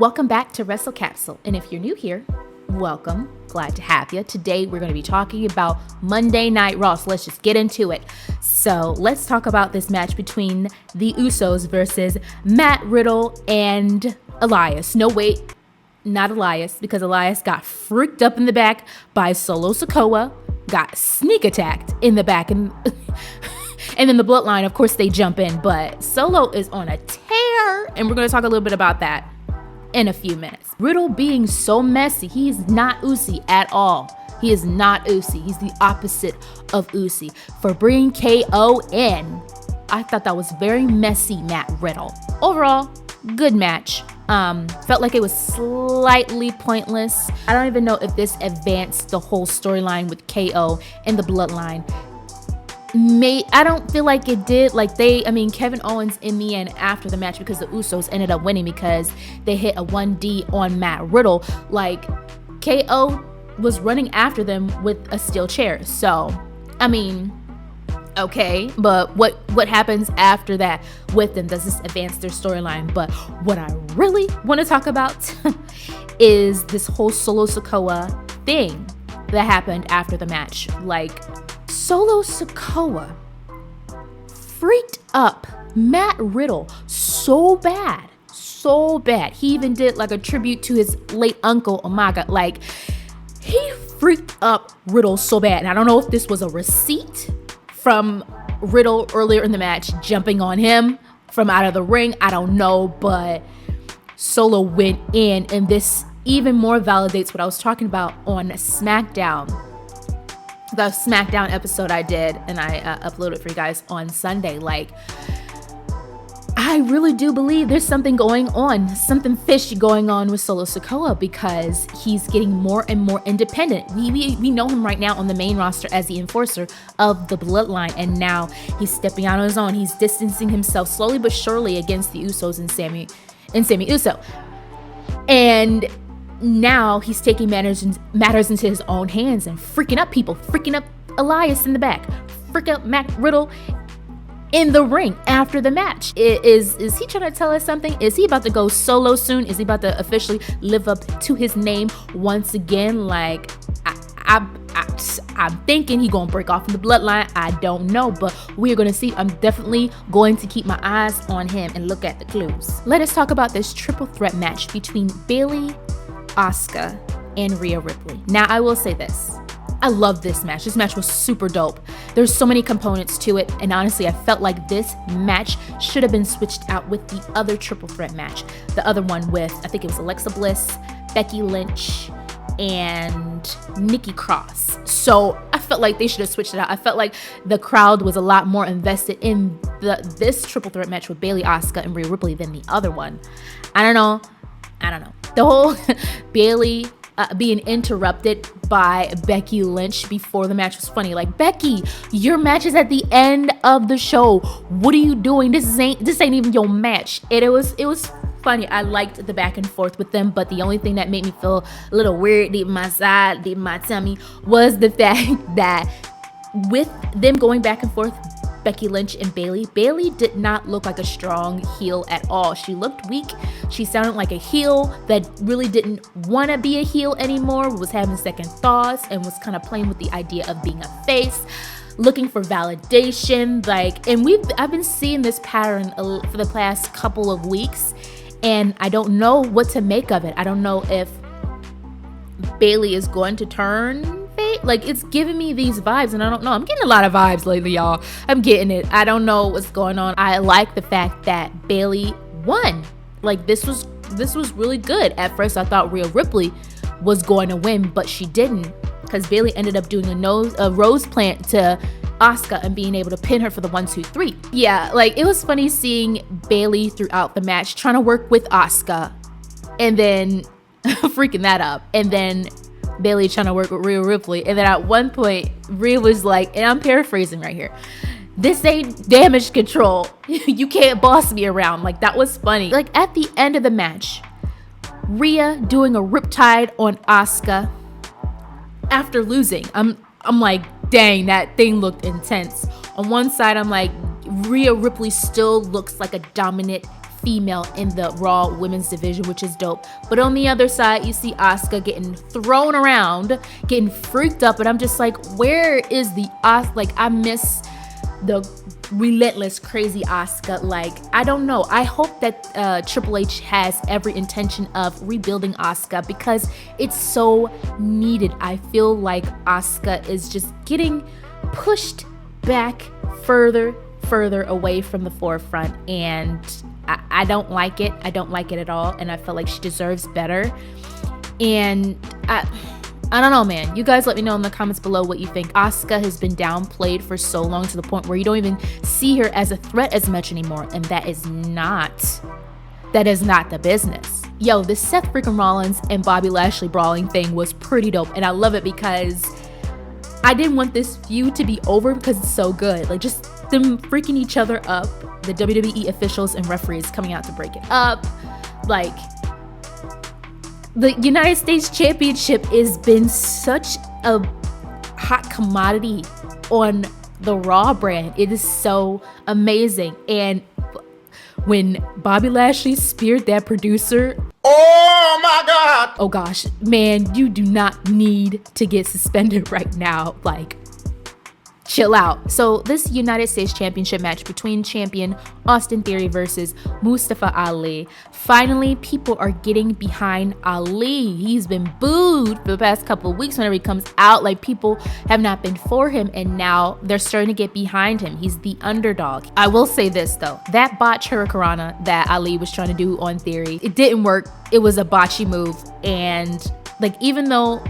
Welcome back to Wrestle Capsule, and if you're new here, welcome. Glad to have you. Today we're going to be talking about Monday Night Raw, so let's just get into it. So let's talk about this match between the Usos versus Matt Riddle and Elias. No, wait, not Elias, because Elias got freaked up in the back by Solo Sikoa, got sneak attacked in the back, and then the Bloodline, of course, they jump in, but Solo is on a tear, and we're going to talk a little bit about that in a few minutes. Riddle being so messy, he's not Usi at all. He is not Usi. He's the opposite of Usi. For bringing KO in, I thought that was very messy, Matt Riddle. Overall, good match. Felt like it was slightly pointless. I don't even know if this advanced the whole storyline with KO and the Bloodline. I don't feel like it did. Kevin Owens in the end after the match, because the Usos ended up winning because they hit a 1D on Matt Riddle. Like, KO was running after them with a steel chair. So, okay, but what happens after that with them? Does this advance their storyline? But what I really want to talk about is this whole Solo Sikoa thing that happened after the match. Like, Solo Sikoa freaked up Matt Riddle so bad. He even did like a tribute to his late uncle, Omega. Like, he freaked up Riddle so bad. And I don't know if this was a receipt from Riddle earlier in the match, jumping on him from out of the ring. I don't know, but Solo went in, and this even more validates what I was talking about on SmackDown. The SmackDown episode I did, and I uploaded for you guys on Sunday. Like, I really do believe there's something going on, something fishy going on with Solo Sikoa, because he's getting more and more independent. We know him right now on the main roster as the enforcer of the Bloodline, and now he's stepping out on his own. He's distancing himself slowly but surely against the Usos and Sammy Uso. And now he's taking matters into his own hands and freaking up people, freaking up Elias in the back, freaking up Matt Riddle in the ring after the match. Is he trying to tell us something? Is he about to go solo soon? Is he about to officially live up to his name once again? Like, I'm thinking he's gonna break off from the Bloodline. I don't know, but we're gonna see. I'm definitely going to keep my eyes on him and look at the clues. Let us talk about this triple threat match between Bayley, Asuka, and Rhea Ripley. Now, I will say this. I love this match. This match was super dope. There's so many components to it, and honestly, I felt like this match should have been switched out with the other triple threat match. The other one with, I think it was Alexa Bliss, Becky Lynch, and Nikki Cross. So I felt like they should have switched it out. I felt like the crowd was a lot more invested in this triple threat match with Bayley, Asuka, and Rhea Ripley than the other one. I don't know. The whole Bayley being interrupted by Becky Lynch before the match was funny. Like, Becky, your match is at the end of the show. What are you doing? This ain't even your match. And it was funny. I liked the back and forth with them, but the only thing that made me feel a little weird deep in my side, deep in my tummy, was the fact that with them going back and forth, Becky Lynch and Bayley did not look like a strong heel at all. She looked weak. She sounded like a heel that really didn't want to be a heel anymore, was having second thoughts, and was kind of playing with the idea of being a face, looking for validation. I've been seeing this pattern for the past couple of weeks, and I don't know what to make of it. I don't know if Bayley is going to turn. Like, it's giving me these vibes, and I don't know. I'm getting a lot of vibes lately, y'all. I'm getting it. I don't know what's going on. I like the fact that Bayley won. Like, this was really good. At first, I thought Rhea Ripley was going to win, but she didn't, because Bayley ended up doing a rose plant to Asuka and being able to pin her for the 1, 2, 3. Yeah, like, it was funny seeing Bayley throughout the match trying to work with Asuka and then freaking that up, and then Bayley trying to work with Rhea Ripley. And then at one point, Rhea was like, and I'm paraphrasing right here, "This ain't damage control. You can't boss me around." Like, that was funny. Like, at the end of the match, Rhea doing a riptide on Asuka after losing. I'm like, dang, that thing looked intense. On one side, I'm like, Rhea Ripley still looks like a dominant female in the Raw women's division, which is dope. But on the other side, you see Asuka getting thrown around, getting freaked up, and I'm just like, where is the Asuka? Like, I miss the relentless, crazy Asuka. Like, I don't know. I hope that Triple H has every intention of rebuilding Asuka because it's so needed. I feel like Asuka is just getting pushed back further away from the forefront, and I don't like it. I don't like it at all, and I feel like she deserves better. And I don't know, man. You guys let me know in the comments below what you think. Asuka has been downplayed for so long to the point where you don't even see her as a threat as much anymore, and that is not the business. Yo, this Seth freaking Rollins and Bobby Lashley brawling thing was pretty dope, and I love it because I didn't want this feud to be over because it's so good. Like, just them freaking each other up, the WWE officials and referees coming out to break it up. Like, the United States Championship has been such a hot commodity on the Raw brand. It is so amazing. And when Bobby Lashley speared that producer, oh my God! Oh gosh, man, you do not need to get suspended right now. Like, chill out. So this United States Championship match between champion Austin Theory versus Mustafa Ali. Finally, people are getting behind Ali. He's been booed for the past couple of weeks whenever he comes out. Like, people have not been for him, and now they're starting to get behind him. He's the underdog. I will say this though, that botch hurricanrana that Ali was trying to do on Theory, it didn't work. It was a botchy move, and like, even though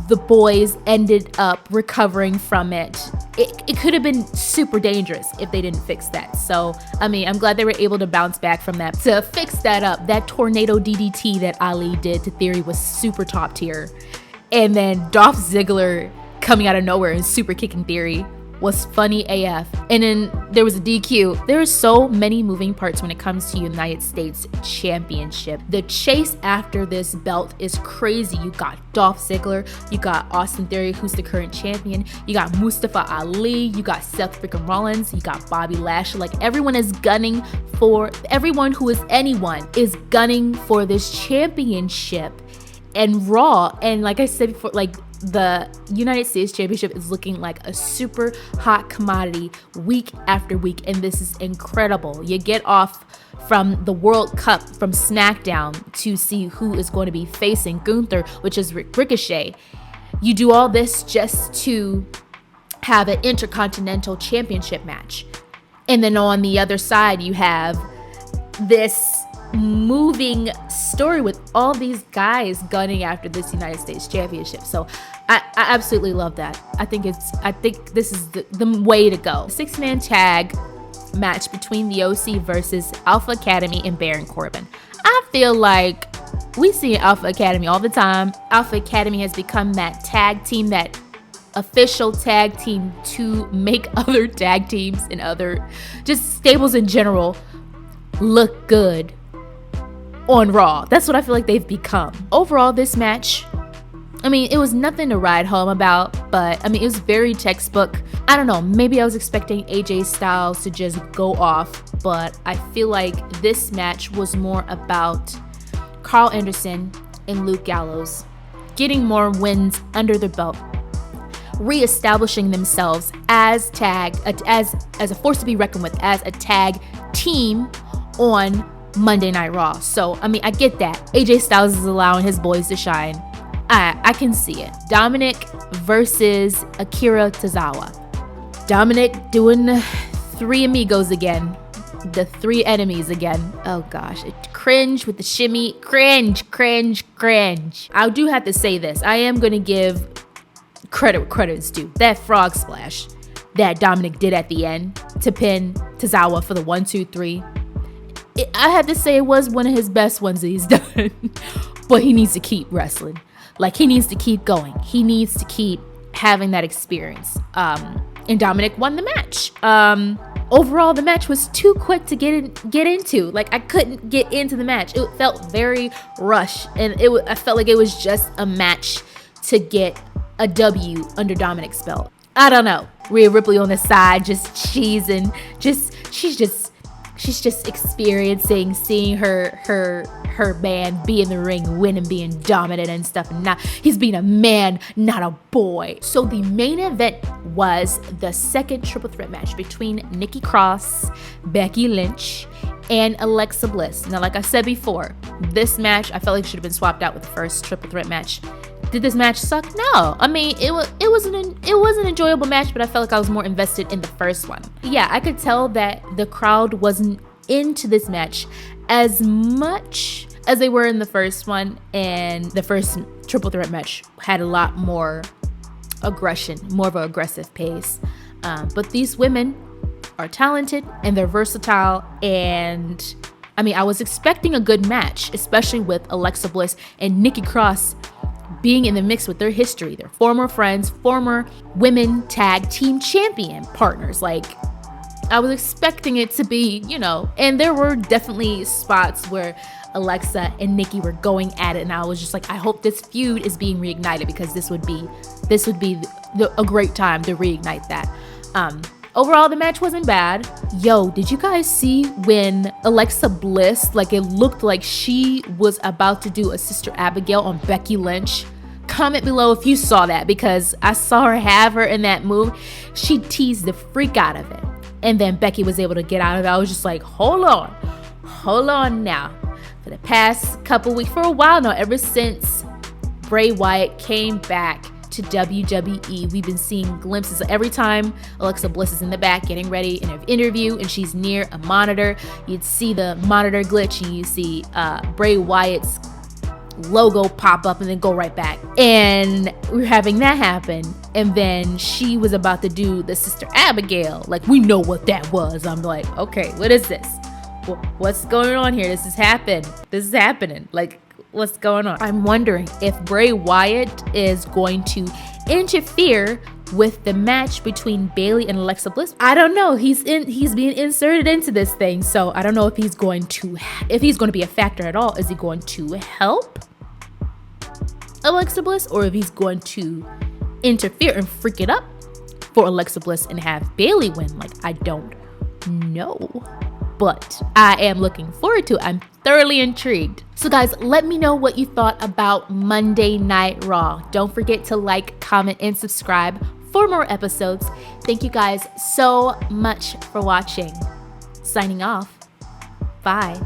the boys ended up recovering from it, it could have been super dangerous if they didn't fix that. So, I mean, I'm glad they were able to bounce back from that. To fix that up, that tornado DDT that Ali did to Theory was super top tier. And then Dolph Ziggler coming out of nowhere and super kicking Theory was funny AF. And then there was a DQ. There are so many moving parts when it comes to United States Championship. The chase after this belt is crazy. You got Dolph Ziggler, you got Austin Theory, who's the current champion, you got Mustafa Ali, you got Seth freaking Rollins, you got Bobby Lashley. Like, everyone is gunning for, everyone who is anyone is gunning for this championship. And Raw, and like I said before, like, the United States Championship is looking like a super hot commodity week after week, and this is incredible. You get off from the World Cup from SmackDown to see who is going to be facing Gunther, which is Ricochet. You do all this just to have an Intercontinental Championship match. And then on the other side, you have this moving story with all these guys gunning after this United States Championship. So I absolutely love that. I think this is the way to go. 6-man tag match between the OC versus Alpha Academy and Baron Corbin. I feel like we see Alpha Academy all the time. Alpha Academy has become that tag team, that official tag team to make other tag teams and other just stables in general look good on Raw. That's what I feel like they've become. Overall, this match, I mean, it was nothing to write home about, but I mean, it was very textbook. I don't know, maybe I was expecting AJ Styles to just go off, but I feel like this match was more about Carl Anderson and Luke Gallows getting more wins under their belt, reestablishing themselves as a force to be reckoned with, as a tag team on Monday Night Raw. So, I mean, I get that. AJ Styles is allowing his boys to shine. I can see it. Dominik versus Akira Tozawa. Dominik doing the three amigos again. The three enemies again. Oh gosh. Cringe with the shimmy. Cringe. I do have to say this. I am going to give credit where credit's due. That frog splash that Dominik did at the end to pin Tozawa for the 1, 2, 3. I had to say it was one of his best ones that he's done. But he needs to keep wrestling. Like, he needs to keep going. He needs to keep having that experience. And Dominik won the match. Overall, the match was too quick to get into. Like, I couldn't get into the match. It felt very rushed. And I felt like it was just a match to get a W under Dominik's belt. I don't know. Rhea Ripley on the side, just cheesing. She's just she's just experiencing seeing her man be in the ring, win and being dominant and stuff. And now he's being a man, not a boy. So the main event was the second triple threat match between Nikki Cross, Becky Lynch, and Alexa Bliss. Now, like I said before, this match I felt like should have been swapped out with the first triple threat match. Did this match suck? No. I mean, it was an enjoyable match, but I felt like I was more invested in the first one. Yeah, I could tell that the crowd wasn't into this match as much as they were in the first one, and the first triple threat match had a lot more aggression, more of an aggressive pace. But these women are talented and they're versatile, and I mean, I was expecting a good match, especially with Alexa Bliss and Nikki Cross being in the mix with their history. They're former friends, former women tag team champion partners. Like, I was expecting it to be, and there were definitely spots where Alexa and Nikki were going at it, and I was just like, I hope this feud is being reignited, because this would be a great time to reignite that. Overall, the match wasn't bad. Yo, did you guys see when Alexa Bliss, like, it looked like she was about to do a Sister Abigail on Becky Lynch? Comment below if you saw that, because I saw her have her in that move. She teased the freak out of it, and then Becky was able to get out of it. I was just like, hold on now. For the past couple weeks, for a while now, ever since Bray Wyatt came back to WWE, we've been seeing glimpses. Every time Alexa Bliss is in the back getting ready in an interview and she's near a monitor, you'd see the monitor glitch and you see Bray Wyatt's logo pop up and then go right back. And we're having that happen. And then she was about to do the Sister Abigail. Like, we know what that was. I'm like, okay, what is this? What's going on here? This is happening. Like, what's going on? I'm wondering if Bray Wyatt is going to interfere with the match between Bayley and Alexa Bliss. I don't know. He's being inserted into this thing, so I don't know if he's going to be a factor at all. Is he going to help Alexa Bliss, or if he's going to interfere and freak it up for Alexa Bliss and have Bayley win? Like, I don't know. But I am looking forward to it. I'm thoroughly intrigued. So guys, let me know what you thought about Monday Night Raw. Don't forget to like, comment, and subscribe for more episodes. Thank you guys so much for watching. Signing off. Bye.